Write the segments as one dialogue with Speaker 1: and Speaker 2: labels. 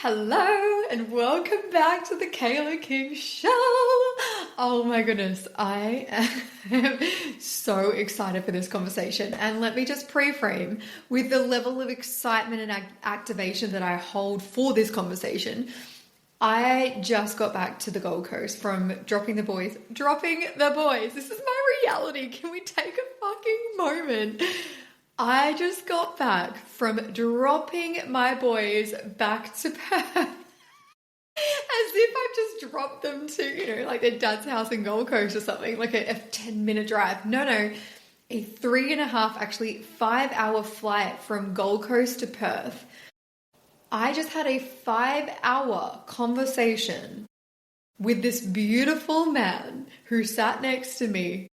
Speaker 1: Hello and welcome back to the Kailah King Show. Oh my goodness, I am so excited for this conversation. And let me just pre-frame with the level of excitement and activation that I hold for this conversation. I just got back to the Gold Coast from dropping the boys. This is my reality. Can we take a fucking moment? I just got back from dropping my boys back to Perth. As if I've just dropped them to, like their dad's house in Gold Coast or something, like a 10-minute drive. No, a 3.5, actually 5-hour flight from Gold Coast to Perth. I just had a 5-hour conversation with this beautiful man who sat next to me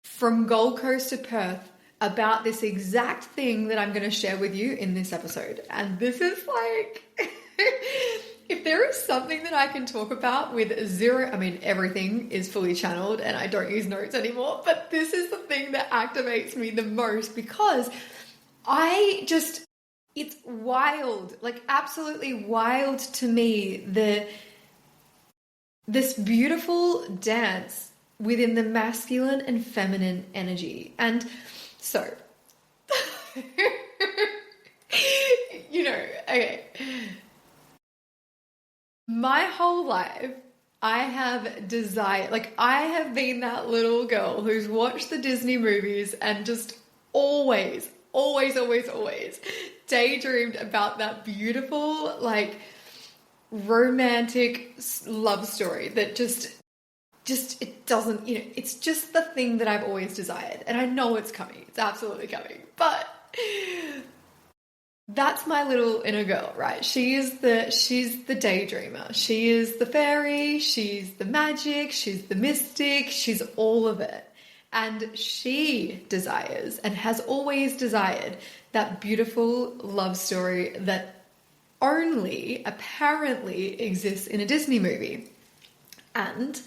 Speaker 1: from Gold Coast to Perth about this exact thing that I'm going to share with you in this episode. And this is like, if there is something that I can talk about with everything is fully channeled and I don't use notes anymore, but this is the thing that activates me the most because it's wild, like absolutely wild to me, this beautiful dance within the masculine and feminine energy. And so, okay. My whole life, I have been that little girl who's watched the Disney movies and just always daydreamed about that beautiful, like, romantic love story that it doesn't, it's just the thing that I've always desired. And I know it's coming. It's absolutely coming. But that's my little inner girl, right? She's the daydreamer. She is the fairy. She's the magic. She's the mystic. She's all of it. And she desires and has always desired that beautiful love story that only apparently exists in a Disney movie. And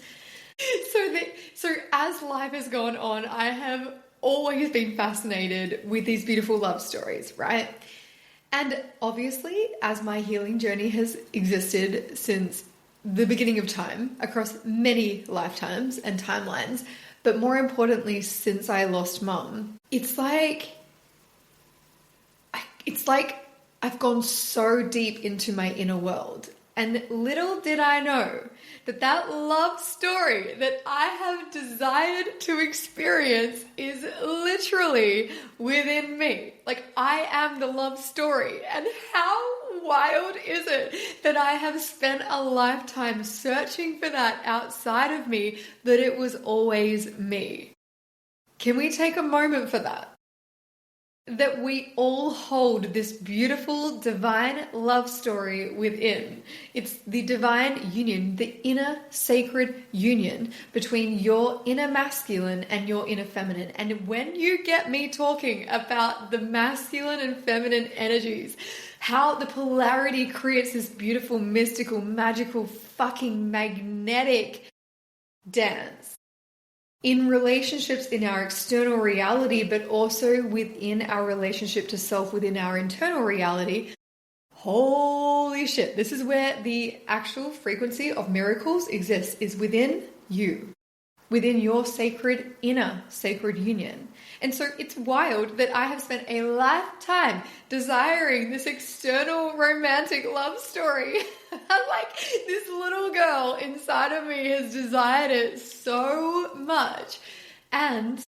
Speaker 1: so as life has gone on, I have always been fascinated with these beautiful love stories, right? And obviously, as my healing journey has existed since the beginning of time, across many lifetimes and timelines, but more importantly, since I lost mum, it's like I've gone so deep into my inner world. And little did I know that love story that I have desired to experience is literally within me. Like, I am the love story. And how wild is it that I have spent a lifetime searching for that outside of me, that it was always me? Can we take a moment for that? That we all hold this beautiful divine love story within. It's the divine union, the inner sacred union between your inner masculine and your inner feminine. And when you get me talking about the masculine and feminine energies, how the polarity creates this beautiful, mystical, magical, fucking magnetic dance in relationships in our external reality, but also within our relationship to self, within our internal reality. Holy shit, this is where the actual frequency of miracles exists, is within you, within your sacred inner sacred union. And so it's wild that I have spent a lifetime desiring this external romantic love story. Like, this little girl inside of me has desired it so much, and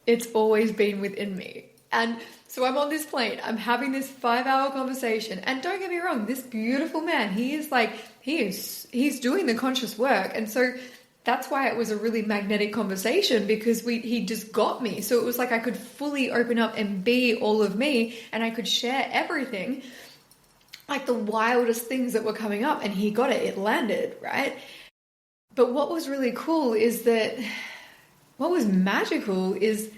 Speaker 1: it's always been within me. And so I'm on this plane, I'm having this 5-hour conversation, and don't get me wrong, this beautiful man, he's doing the conscious work. And so that's why it was a really magnetic conversation, because he just got me. So it was like I could fully open up and be all of me, and I could share everything, like the wildest things that were coming up, and he got it. It landed, right? But what was really cool is that what was magical is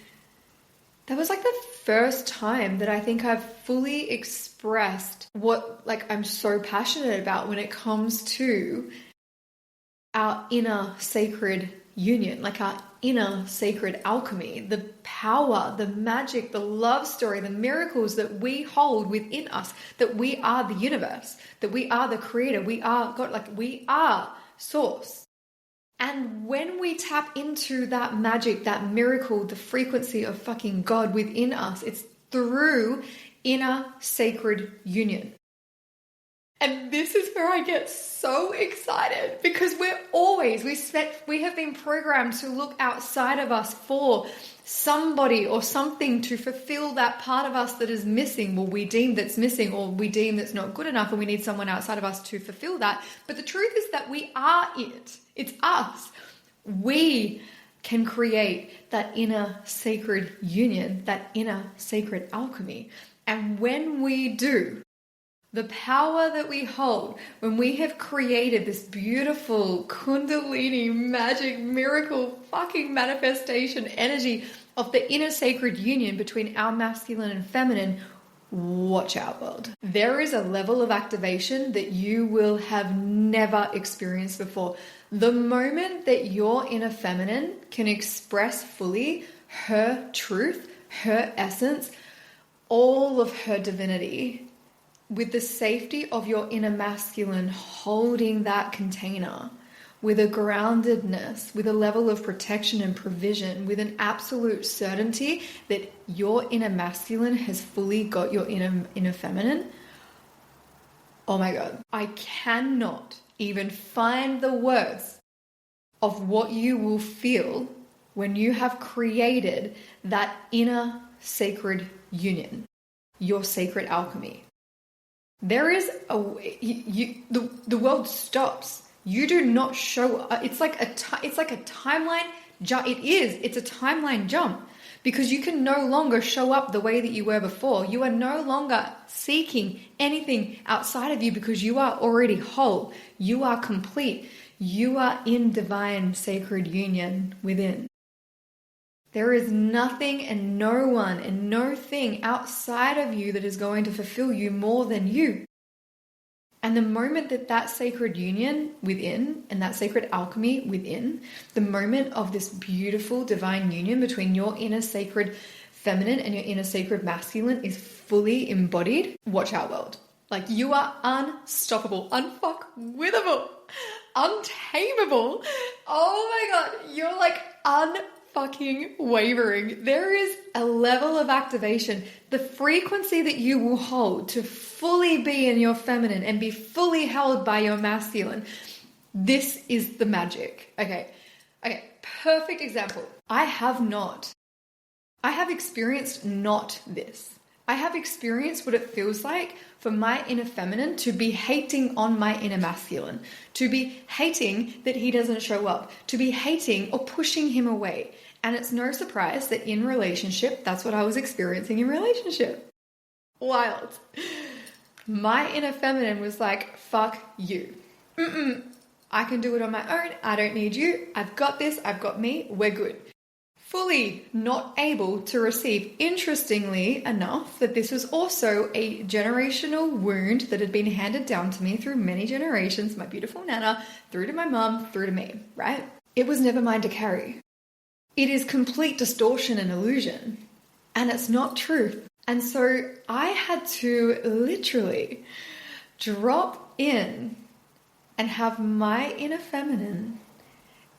Speaker 1: that was like the first time that I think I've fully expressed what, like, I'm so passionate about when it comes to our inner sacred union, like our inner sacred alchemy, the power, the magic, the love story, the miracles that we hold within us, that we are the universe, that we are the creator, we are God, like we are source. And when we tap into that magic, that miracle, the frequency of fucking God within us, it's through inner sacred union. And this is where I get so excited, because we have been programmed to look outside of us for somebody or something to fulfill that part of us that is missing, or we deem that's missing, or we deem that's not good enough, and we need someone outside of us to fulfill that. But the truth is that we are it. It's us. We can create that inner sacred union, that inner sacred alchemy. And when we do, the power that we hold, when we have created this beautiful kundalini magic miracle fucking manifestation energy of the inner sacred union between our masculine and feminine, watch out, world. There is a level of activation that you will have never experienced before. The moment that your inner feminine can express fully her truth, her essence, all of her divinity, with the safety of your inner masculine holding that container, with a groundedness, with a level of protection and provision, with an absolute certainty that your inner masculine has fully got your inner feminine. Oh my God, I cannot even find the words of what you will feel when you have created that inner sacred union, your sacred alchemy. There is the world stops. You do not show up. It's like a timeline jump. It's a timeline jump, because you can no longer show up the way that you were before. You are no longer seeking anything outside of you, because you are already whole. You are complete. You are in divine sacred union within. There is nothing and no one and no thing outside of you that is going to fulfill you more than you. And the moment that sacred union within and that sacred alchemy within, the moment of this beautiful divine union between your inner sacred feminine and your inner sacred masculine is fully embodied, watch out, world. Like, you are unstoppable, unfuckwithable, untamable. Oh my God, you're like fucking wavering. There is a level of activation, the frequency that you will hold to fully be in your feminine and be fully held by your masculine. This is the magic. Okay, perfect example. I have experienced not this. I have experienced what it feels like for my inner feminine to be hating on my inner masculine, to be hating that he doesn't show up, to be hating or pushing him away. And it's no surprise that in relationship, that's what I was experiencing in relationship. Wild. My inner feminine was like, fuck you. I can do it on my own. I don't need you. I've got this. I've got me. We're good. Fully not able to receive. Interestingly enough, that this was also a generational wound that had been handed down to me through many generations, my beautiful Nana, through to my mum, through to me, right? It was never mine to carry. It is complete distortion and illusion, and it's not truth. And so I had to literally drop in and have my inner feminine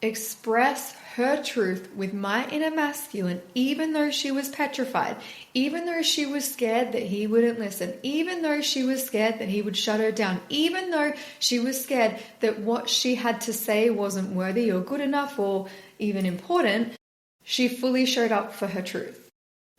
Speaker 1: express her truth with my inner masculine, even though she was petrified, even though she was scared that he wouldn't listen, even though she was scared that he would shut her down, even though she was scared that what she had to say wasn't worthy or good enough or even important. She fully showed up for her truth.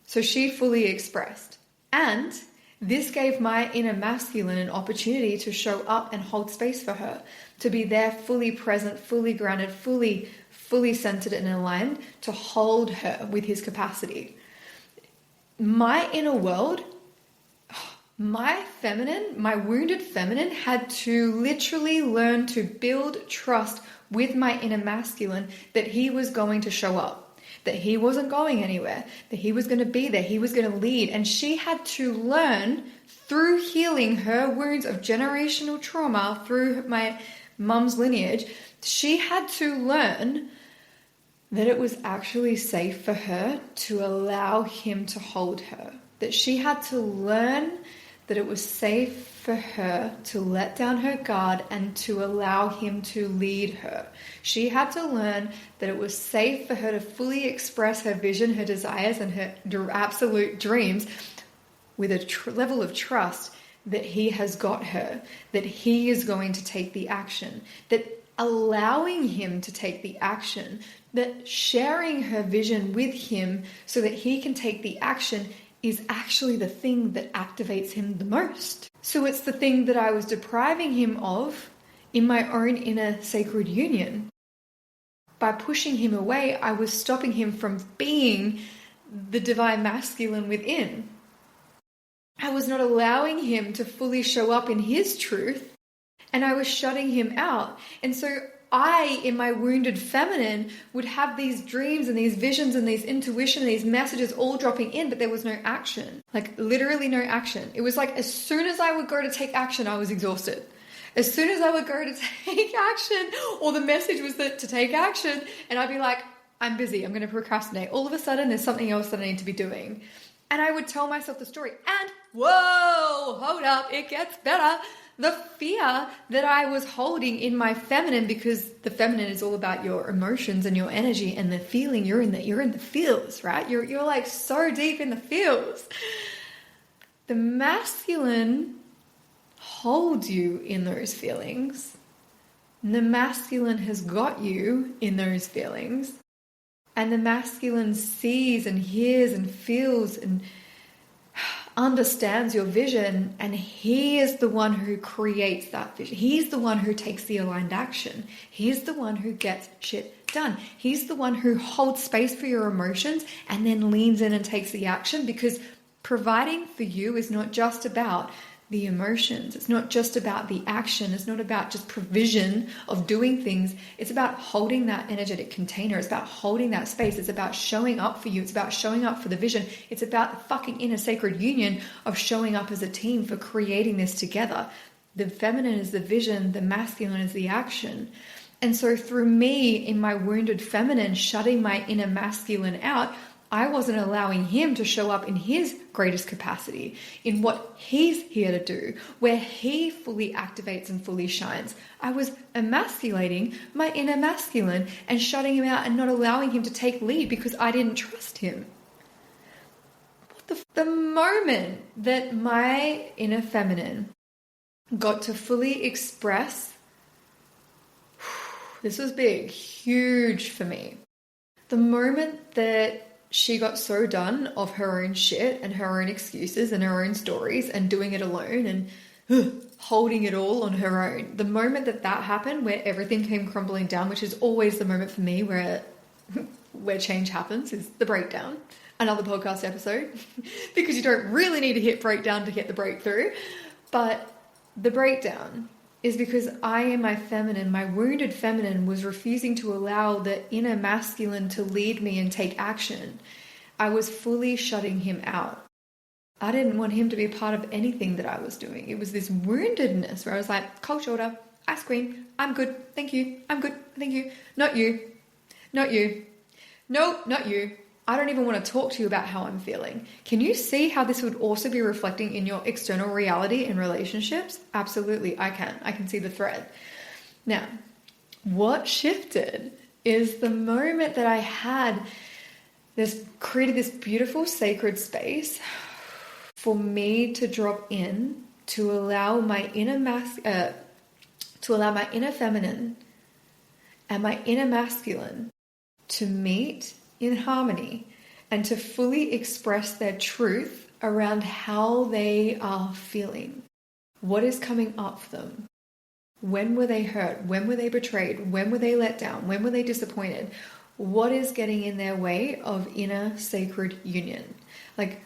Speaker 1: So she fully expressed. And this gave my inner masculine an opportunity to show up and hold space for her, to be there fully present, fully grounded, fully centered and aligned, to hold her with his capacity. My inner world, my feminine, my wounded feminine had to literally learn to build trust with my inner masculine that he was going to show up, that he wasn't going anywhere, that he was going to be there, he was going to lead. And she had to learn through healing her wounds of generational trauma through my mum's lineage. She had to learn that it was actually safe for her to allow him to hold her. That she had to learn that it was safe for her to let down her guard and to allow him to lead her. She had to learn that it was safe for her to fully express her vision, her desires, and her absolute dreams with a level of trust that he has got her, that he is going to take the action, that allowing him to take the action, that sharing her vision with him so that he can take the action is actually the thing that activates him the most. So it's the thing that I was depriving him of in my own inner sacred union. By pushing him away, I was stopping him from being the divine masculine within. I was not allowing him to fully show up in his truth, and I was shutting him out. And so I, in my wounded feminine, would have these dreams and these visions and these intuition and these messages all dropping in, but there was no action. Like literally no action. It was like as soon as I would go to take action, I was exhausted. As soon as I would go to take action, or the message was that to take action, and I'd be like, I'm busy, I'm going to procrastinate. All of a sudden, there's something else that I need to be doing. And I would tell myself the story. And whoa, hold up, it gets better. The fear that I was holding in my feminine, because the feminine is all about your emotions and your energy and the feeling you're in the feels, right? You're like so deep in the feels. The masculine holds you in those feelings. And the masculine has got you in those feelings. And the masculine sees and hears and feels and understands your vision, and he is the one who creates that vision. He's the one who takes the aligned action. He's the one who gets shit done. He's the one who holds space for your emotions and then leans in and takes the action, because providing for you is not just about the emotions. It's not just about the action. It's not about just provision of doing things. It's about holding that energetic container. It's about holding that space. It's about showing up for you. It's about showing up for the vision. It's about the fucking inner sacred union of showing up as a team for creating this together. The feminine is the vision. The masculine is the action. And so through me in my wounded feminine, shutting my inner masculine out, I wasn't allowing him to show up in his greatest capacity, in what he's here to do, where he fully activates and fully shines. I was emasculating my inner masculine and shutting him out and not allowing him to take lead because I didn't trust him. The moment that my inner feminine got to fully express, this was big, huge for me. The moment that she got so done of her own shit and her own excuses and her own stories and doing it alone and holding it all on her own. The moment that happened, where everything came crumbling down, which is always the moment for me where change happens, is the breakdown. Another podcast episode, because you don't really need to hit breakdown to get the breakthrough. But the breakdown is because I, in my feminine, my wounded feminine, was refusing to allow the inner masculine to lead me and take action. I was fully shutting him out. I didn't want him to be part of anything that I was doing. It was this woundedness where I was like, cold shoulder, ice cream, I'm good, thank you, I'm good, thank you. Not you, not you, no, not you. I don't even want to talk to you about how I'm feeling. Can you see how this would also be reflecting in your external reality in relationships? Absolutely, I can. I can see the thread. Now, what shifted is the moment that I had created this beautiful sacred space for me to drop in, to allow my inner feminine and my inner masculine to meet in harmony and to fully express their truth around how they are feeling. What is coming up for them? When were they hurt? When were they betrayed? When were they let down? When were they disappointed? What is getting in their way of inner sacred union? Like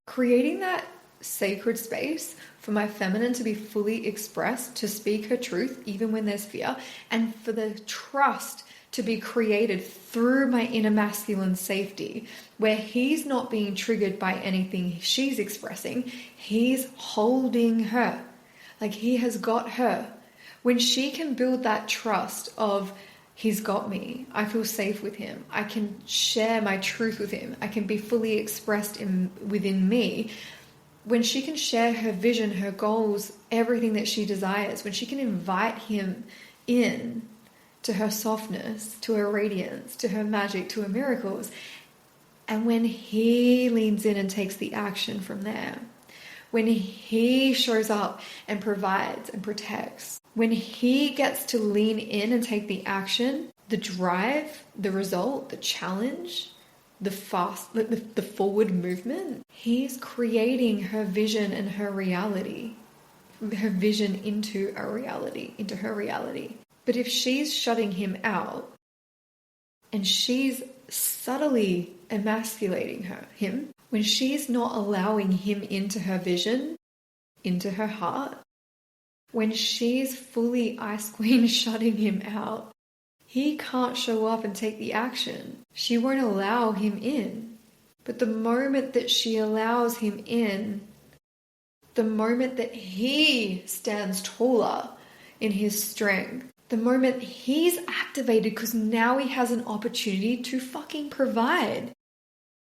Speaker 1: creating that sacred space for my feminine to be fully expressed, to speak her truth even when there's fear, and for the trust to be created through my inner masculine safety, where he's not being triggered by anything she's expressing. He's holding her. Like he has got her. When she can build that trust of He's got me. I feel safe with him. I can share my truth with him. I can be fully expressed within me. When she can share her vision, her goals, everything that she desires, when she can invite him in to her softness, to her radiance, to her magic, to her miracles, and when he leans in and takes the action from there, when he shows up and provides and protects, when he gets to lean in and take the action, the drive, the result, the challenge, the forward movement, he's creating her vision and her reality, her vision into a reality, into her reality. But if she's shutting him out and she's subtly emasculating him, when she's not allowing him into her vision, into her heart, when she's fully Ice Queen shutting him out, he can't show up and take the action. She won't allow him in. But the moment that she allows him in, the moment that he stands taller in his strength, the moment he's activated, because now he has an opportunity to fucking provide,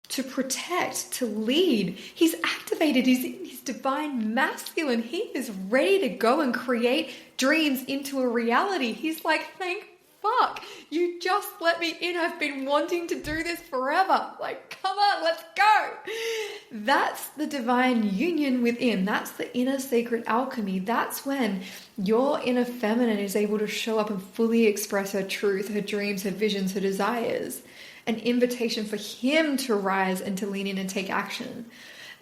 Speaker 1: to protect, to lead. He's activated. He's in his divine masculine. He is ready to go and create dreams into a reality. He's like, thank fuck, you just let me in. I've been wanting to do this forever. Like, come on, let's go. That's the divine union within. That's the inner sacred alchemy. That's when your inner feminine is able to show up and fully express her truth, her dreams, her visions, her desires. An invitation for him to rise and to lean in and take action.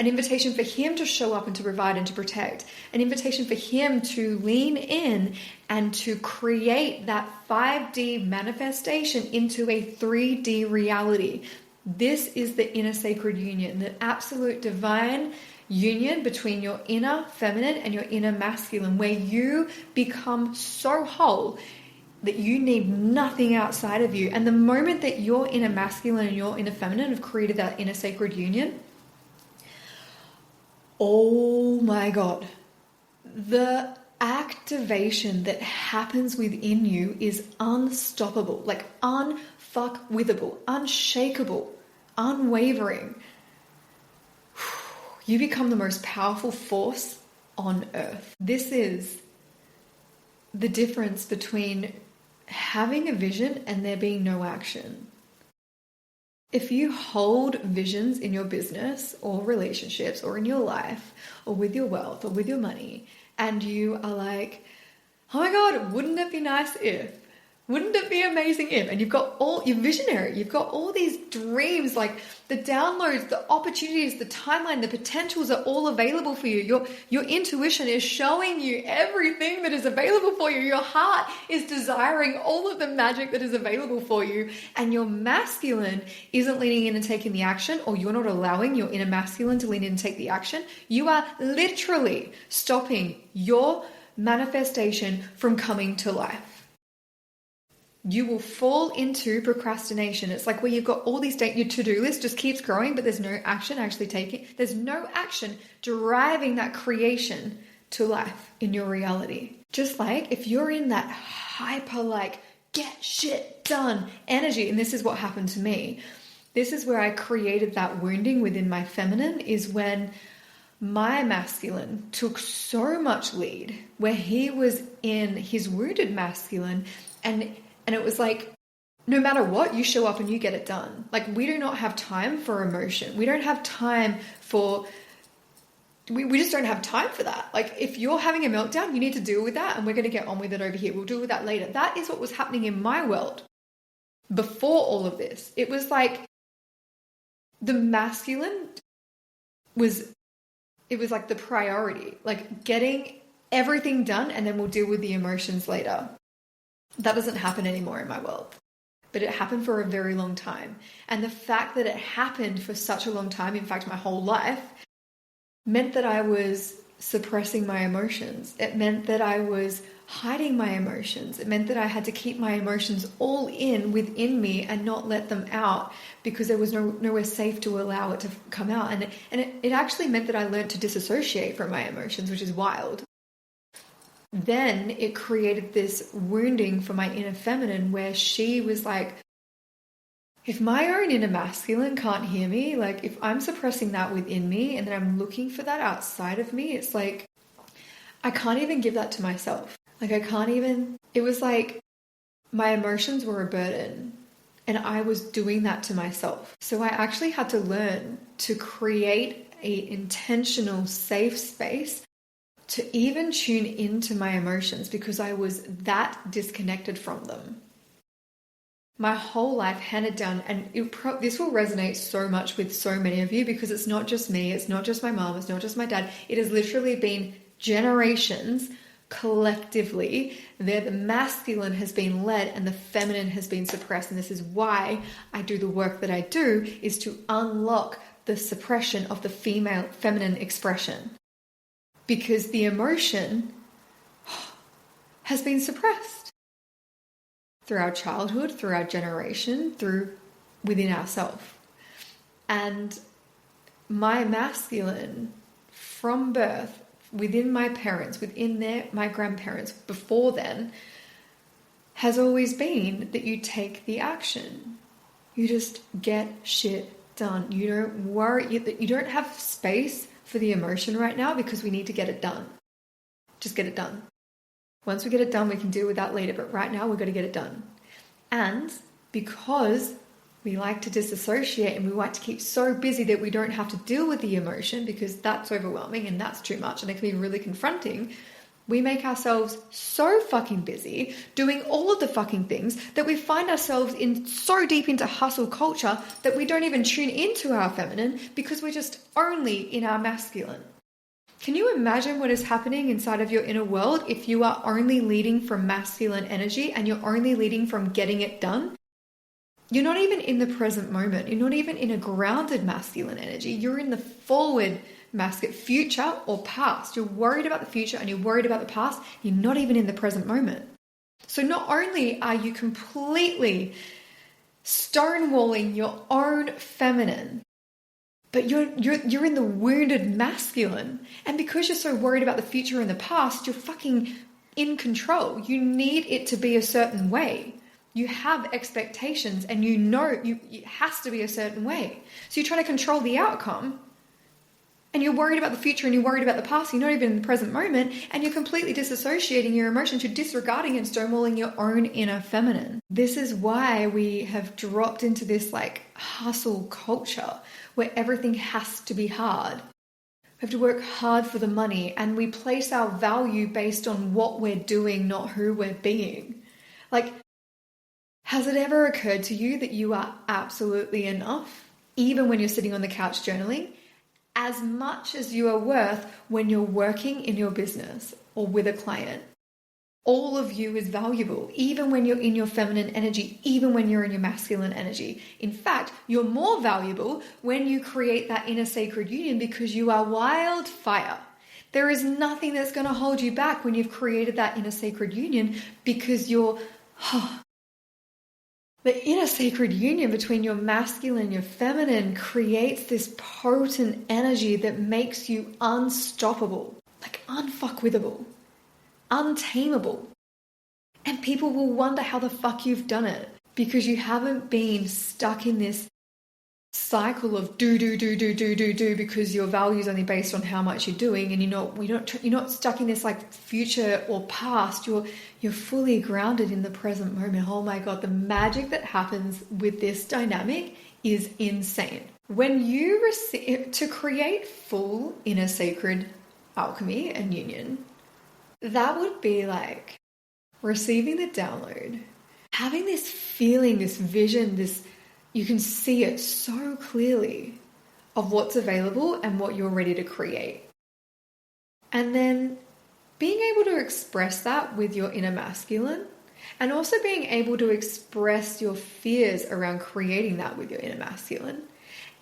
Speaker 1: An invitation for him to show up and to provide and to protect. An invitation for him to lean in and to create that 5D manifestation into a 3D reality. This is the inner sacred union, the absolute divine union between your inner feminine and your inner masculine, where you become so whole that you need nothing outside of you. And the moment that your inner masculine and your inner feminine have created that inner sacred union, oh my God, the activation that happens within you is unstoppable, like unfuckwithable, unshakable, unwavering. You become the most powerful force on earth. This is the difference between having a vision and there being no action. If you hold visions in your business or relationships or in your life or with your wealth or with your money, and you are like, oh my God, wouldn't it be nice if? Wouldn't it be amazing if? And you've got you're visionary, you've got all these dreams, like the downloads, the opportunities, the timeline, the potentials are all available for you. Your intuition is showing you everything that is available for you. Your heart is desiring all of the magic that is available for you. And your masculine isn't leaning in and taking the action, or you're not allowing your inner masculine to lean in and take the action. You are literally stopping your manifestation from coming to life. You will fall into procrastination. It's like where you've got all these your to-do list just keeps growing, but there's no action actually taking. There's no action driving that creation to life in your reality. Just like if you're in that hyper like get shit done energy, and this is what happened to me. This is where I created that wounding within my feminine, is when my masculine took so much lead, where he was in his wounded masculine, and it was like, no matter what, you show up and you get it done. Like, we do not have time for emotion. We don't have time for, we just don't have time for that. Like, if you're having a meltdown, you need to deal with that, and we're going to get on with it over here. We'll deal with that later. That is what was happening in my world before all of this. It was like the masculine was like the priority, like getting everything done, and then we'll deal with the emotions later. That doesn't happen anymore in my world, but it happened for a very long time. And the fact that it happened for such a long time, in fact, my whole life, meant that I was suppressing my emotions. It meant that I was hiding my emotions. It meant that I had to keep my emotions all within me and not let them out, because there was nowhere safe to allow it to come out. And it actually meant that I learned to disassociate from my emotions, which is wild. then it created this wounding for my inner feminine where she was like, if my own inner masculine can't hear me, like if I'm suppressing that within me and then I'm looking for that outside of me, it's like, I can't even give that to myself. Like I can't even, it was like my emotions were a burden and I was doing that to myself. So I actually had to learn to create an intentional safe space to even tune into my emotions because I was that disconnected from them. My whole life handed down, and this will resonate so much with so many of you because it's not just me, it's not just my mom, it's not just my dad. It has literally been generations collectively. The masculine has been led and the feminine has been suppressed. And this is why I do the work that I do, is to unlock the suppression of the feminine expression. Because the emotion has been suppressed through our childhood, through our generation, through within ourselves. And my masculine from birth, within my parents, within my grandparents, before then, has always been that you take the action. You just get shit done. You don't worry, you don't have space for the emotion right now because we need to get it done. Just get it done. Once we get it done, we can deal with that later. But right now, we've got to get it done. And because we like to disassociate and we like to keep so busy that we don't have to deal with the emotion because that's overwhelming and that's too much and it can be really confronting, we make ourselves so fucking busy doing all of the fucking things that we find ourselves in so deep into hustle culture that we don't even tune into our feminine because we're just only in our masculine. Can you imagine what is happening inside of your inner world if you are only leading from masculine energy and you're only leading from getting it done? You're not even in the present moment. You're not even in a grounded masculine energy. You're in the forward masculine, future or past. You're worried about the future and you're worried about the past. You're not even in the present moment. So not only are you completely stonewalling your own feminine, but you're in the wounded masculine. And because you're so worried about the future and the past, you're fucking in control. You need it to be a certain way. You have expectations and you know it has to be a certain way. So you're trying to control the outcome and you're worried about the future and you're worried about the past. You're not even in the present moment and you're completely disassociating your emotions. You're disregarding and stonewalling your own inner feminine. This is why we have dropped into this like hustle culture where everything has to be hard. We have to work hard for the money and we place our value based on what we're doing, not who we're being. Like, has it ever occurred to you that you are absolutely enough, even when you're sitting on the couch journaling, as much as you are worth when you're working in your business or with a client? All of you is valuable, even when you're in your feminine energy, even when you're in your masculine energy. In fact, you're more valuable when you create that inner sacred union because you are wildfire. There is nothing that's going to hold you back when you've created that inner sacred union because you're... The inner sacred union between your masculine and your feminine creates this potent energy that makes you unstoppable, like unfuckwithable, untamable. And people will wonder how the fuck you've done it because you haven't been stuck in this cycle of do because your value is only based on how much you're doing and you're not stuck in this like future or past. You're fully grounded in the present moment. Oh my God, the magic that happens with this dynamic is insane. When you receive to create full inner sacred alchemy and union, that would be like receiving the download, having this feeling, this vision, you can see it so clearly of what's available and what you're ready to create. And then being able to express that with your inner masculine and also being able to express your fears around creating that with your inner masculine.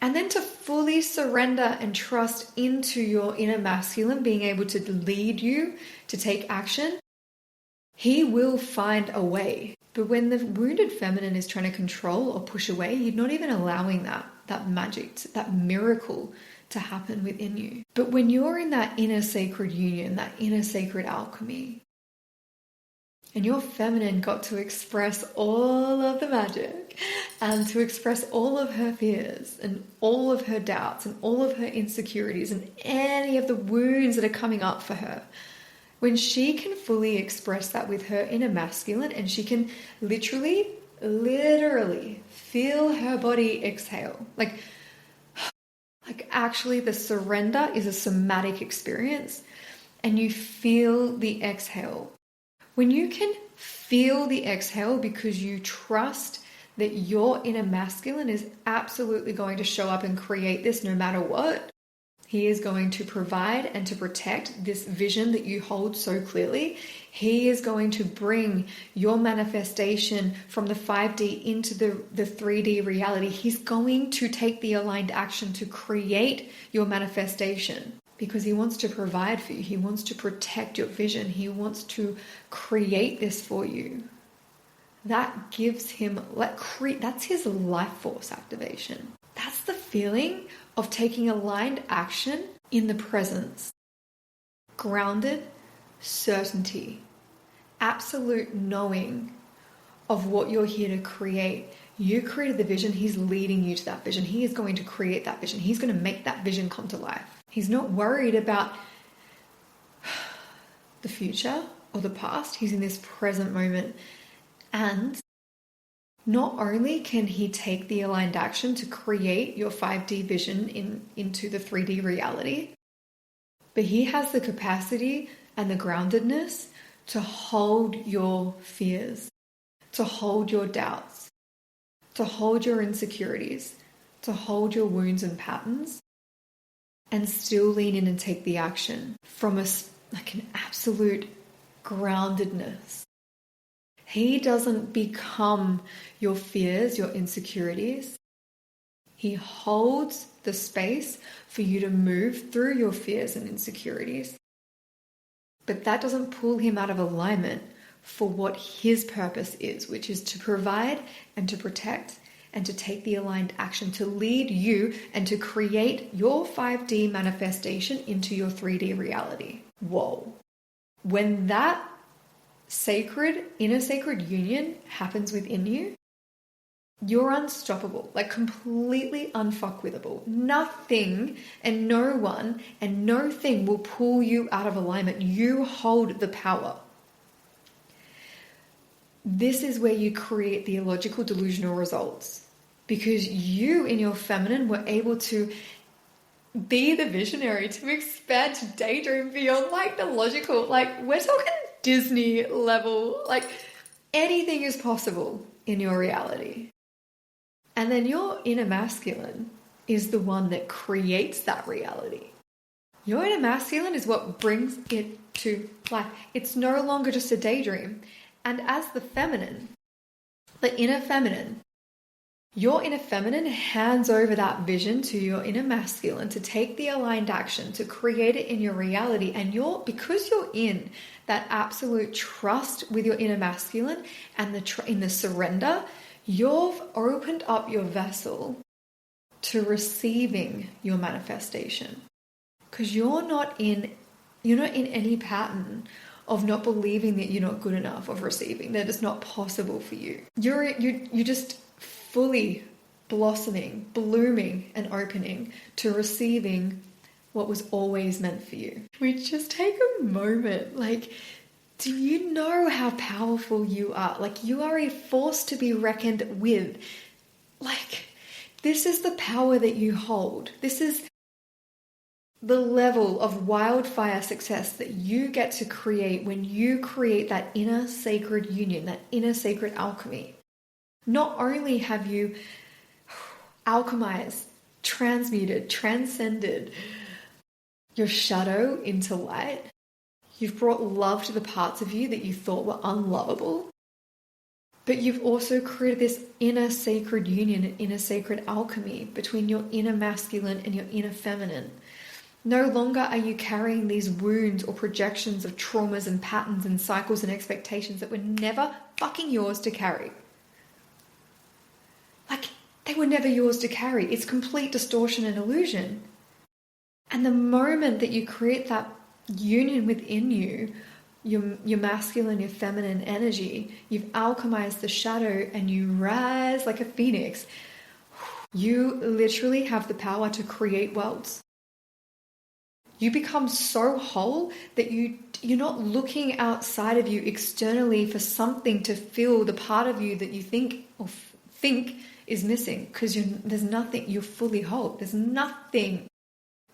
Speaker 1: And then to fully surrender and trust into your inner masculine, being able to lead you to take action. He will find a way. But when the wounded feminine is trying to control or push away, you're not even allowing that magic, that miracle to happen within you. But when you're in that inner sacred union, that inner sacred alchemy, And your feminine got to express all of the magic and to express all of her fears and all of her doubts and all of her insecurities and any of the wounds that are coming up for her. When she can fully express that with her inner masculine, and she can literally feel her body exhale. Like actually the surrender is a somatic experience, and you feel the exhale. When you can feel the exhale because you trust that your inner masculine is absolutely going to show up and create this no matter what, he is going to provide and to protect this vision that you hold so clearly. He is going to bring your manifestation from the 5D into the 3D reality. He's going to take the aligned action to create your manifestation because he wants to provide for you. He wants to protect your vision. He wants to create this for you. That gives him, that's his life force activation. That's the feeling of taking aligned action in the presence. Grounded certainty, absolute knowing of what you're here to create. You created the vision. He's leading you to that vision. He is going to create that vision. He's going to make that vision come to life. He's not worried about the future or the past. He's in this present moment. And not only can he take the aligned action to create your 5D vision into the 3D reality, but he has the capacity and the groundedness to hold your fears, to hold your doubts, to hold your insecurities, to hold your wounds and patterns, and still lean in and take the action from an absolute groundedness. He doesn't become your fears, your insecurities. He holds the space for you to move through your fears and insecurities. But that doesn't pull him out of alignment for what his purpose is, which is to provide and to protect and to take the aligned action to lead you and to create your 5D manifestation into your 3D reality. Whoa. When that inner sacred union happens within you, you're unstoppable, like completely unfuckwithable. Nothing and no one and no thing will pull you out of alignment. You hold the power. This is where you create the illogical delusional results, because you in your feminine were able to be the visionary, to expand, to daydream beyond like the logical. Like we're talking Disney level, like anything is possible in your reality. And then your inner masculine is the one that creates that reality. Your inner masculine is what brings it to life. It's no longer just a daydream. And as the feminine, the inner feminine, your inner feminine hands over that vision to your inner masculine to take the aligned action, to create it in your reality. And because you're in that absolute trust with your inner masculine and in the surrender, you've opened up your vessel to receiving your manifestation. Because you're not in any pattern of not believing that you're not good enough, of receiving, that it's not possible for you. You're just fully blossoming, blooming, and opening to receiving what was always meant for you. We just take a moment, like, do you know how powerful you are? Like, you are a force to be reckoned with. Like, this is the power that you hold. This is the level of wildfire success that you get to create when you create that inner sacred union, that inner sacred alchemy. Not only have you alchemized, transmuted, transcended your shadow into light, you've brought love to the parts of you that you thought were unlovable, but you've also created this inner sacred union and inner sacred alchemy between your inner masculine and your inner feminine. No longer are you carrying these wounds or projections of traumas and patterns and cycles and expectations that were never fucking yours to carry. Like, they were never yours to carry. It's complete distortion and illusion. And the moment that you create that union within you, your masculine, your feminine energy. You've alchemized the shadow and you rise like a phoenix. You literally have the power to create worlds. You become so whole that you're not looking outside of you externally for something to fill the part of you that you think is missing, because there's nothing. You're fully whole. There's nothing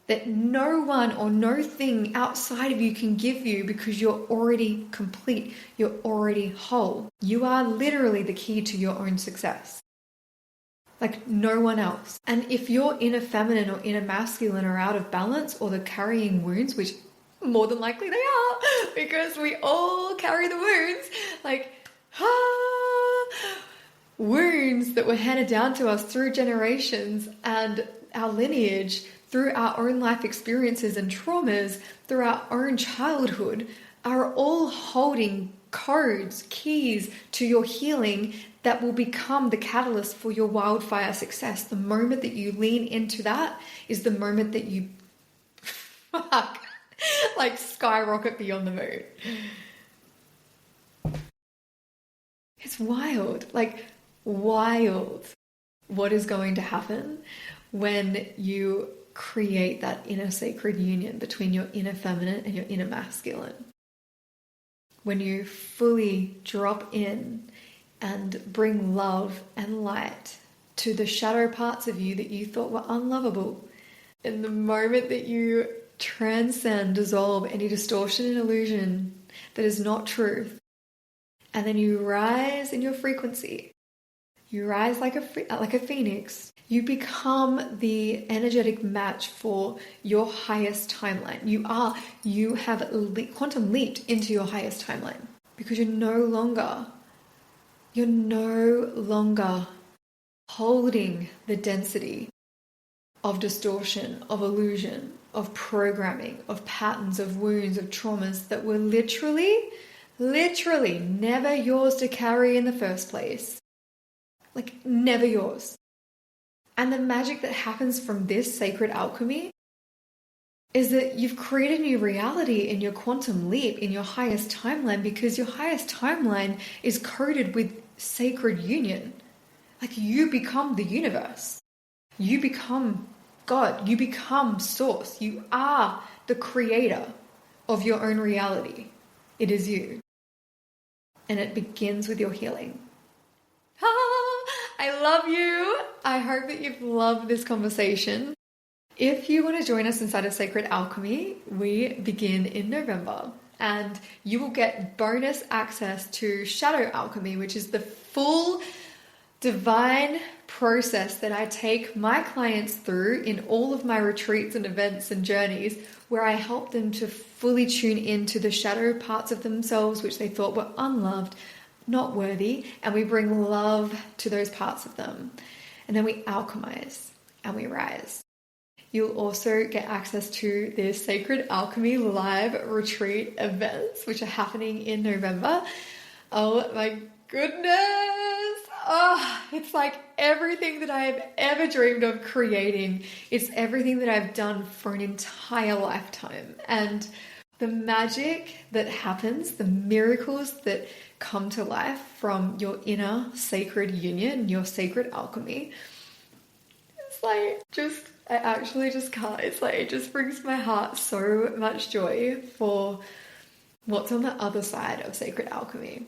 Speaker 1: that no one or no thing outside of you can give you, because you're already complete. You're already whole. You are literally the key to your own success. Like no one else. And if your inner feminine or inner masculine are out of balance, or they're carrying wounds, which more than likely they are, because we all carry the wounds, wounds that were handed down to us through generations and our lineage, through our own life experiences and traumas, through our own childhood, are all holding codes, keys to your healing that will become the catalyst for your wildfire success. The moment that you lean into that is the moment that you skyrocket beyond the moon. It's wild, wild what is going to happen when you create that inner sacred union between your inner feminine and your inner masculine. When you fully drop in and bring love and light to the shadow parts of you that you thought were unlovable. In the moment that you transcend, dissolve any distortion and illusion that is not truth, and then you rise in your frequency, you rise like a phoenix, you become the energetic match for your highest timeline. You have quantum leaped into your highest timeline, because you're no longer holding the density of distortion, of illusion, of programming, of patterns, of wounds, of traumas that were literally never yours to carry in the first place. Never yours. And the magic that happens from this sacred alchemy is that you've created a new reality in your quantum leap, in your highest timeline, because your highest timeline is coded with sacred union. You become the universe. You become God. You become source. You are the creator of your own reality. It is you. And it begins with your healing. I love you. I hope that you've loved this conversation. If you want to join us inside of Sacred Alchemy, we begin in November, and you will get bonus access to Shadow Alchemy, which is the full divine process that I take my clients through in all of my retreats and events and journeys, where I help them to fully tune into the shadow parts of themselves which they thought were unloved, not worthy, and we bring love to those parts of them. And then we alchemize and we rise. You'll also get access to the Sacred Alchemy live retreat events, which are happening in November. Oh my goodness. It's like everything that I have ever dreamed of creating. It's everything that I've done for an entire lifetime. And the magic that happens, the miracles that come to life from your inner sacred union, your sacred alchemy, I actually just can't. It just brings my heart so much joy for what's on the other side of sacred alchemy.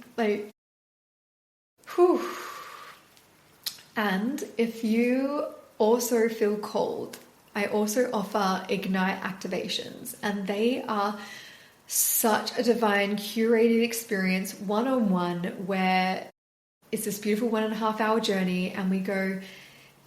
Speaker 1: And if you also feel called, I also offer Ignite activations, and they are such a divine curated experience, one-on-one, where it's this beautiful 1.5 hour journey, and we go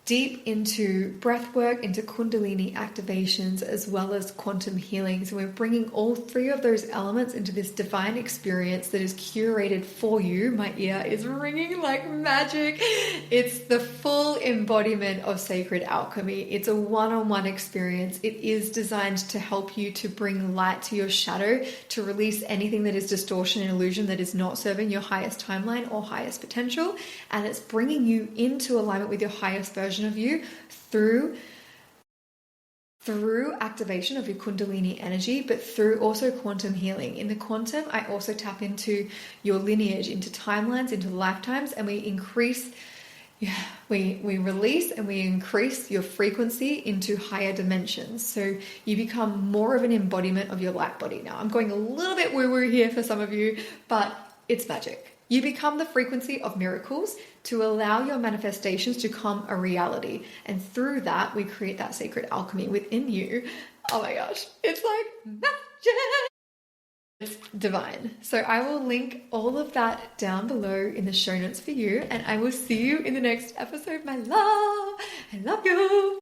Speaker 1: deep into breath work, into Kundalini activations, as well as quantum healing. So we're bringing all three of those elements into this divine experience that is curated for you. My ear is ringing like magic. It's the full embodiment of sacred alchemy. It's a one-on-one experience. It is designed to help you to bring light to your shadow, to release anything that is distortion and illusion that is not serving your highest timeline or highest potential. And it's bringing you into alignment with your highest version of you through through activation of your Kundalini energy, but through also quantum healing. In the quantum, I also tap into your lineage, into timelines, into lifetimes, and we increase, we release and we increase your frequency into higher dimensions. So you become more of an embodiment of your light body. Now, I'm going a little bit woo-woo here for some of you, but it's magic. You become the frequency of miracles to allow your manifestations to come a reality. And through that, we create that sacred alchemy within you. Oh my gosh, it's like magic. It's divine. So I will link all of that down below in the show notes for you. And I will see you in the next episode, my love. I love you.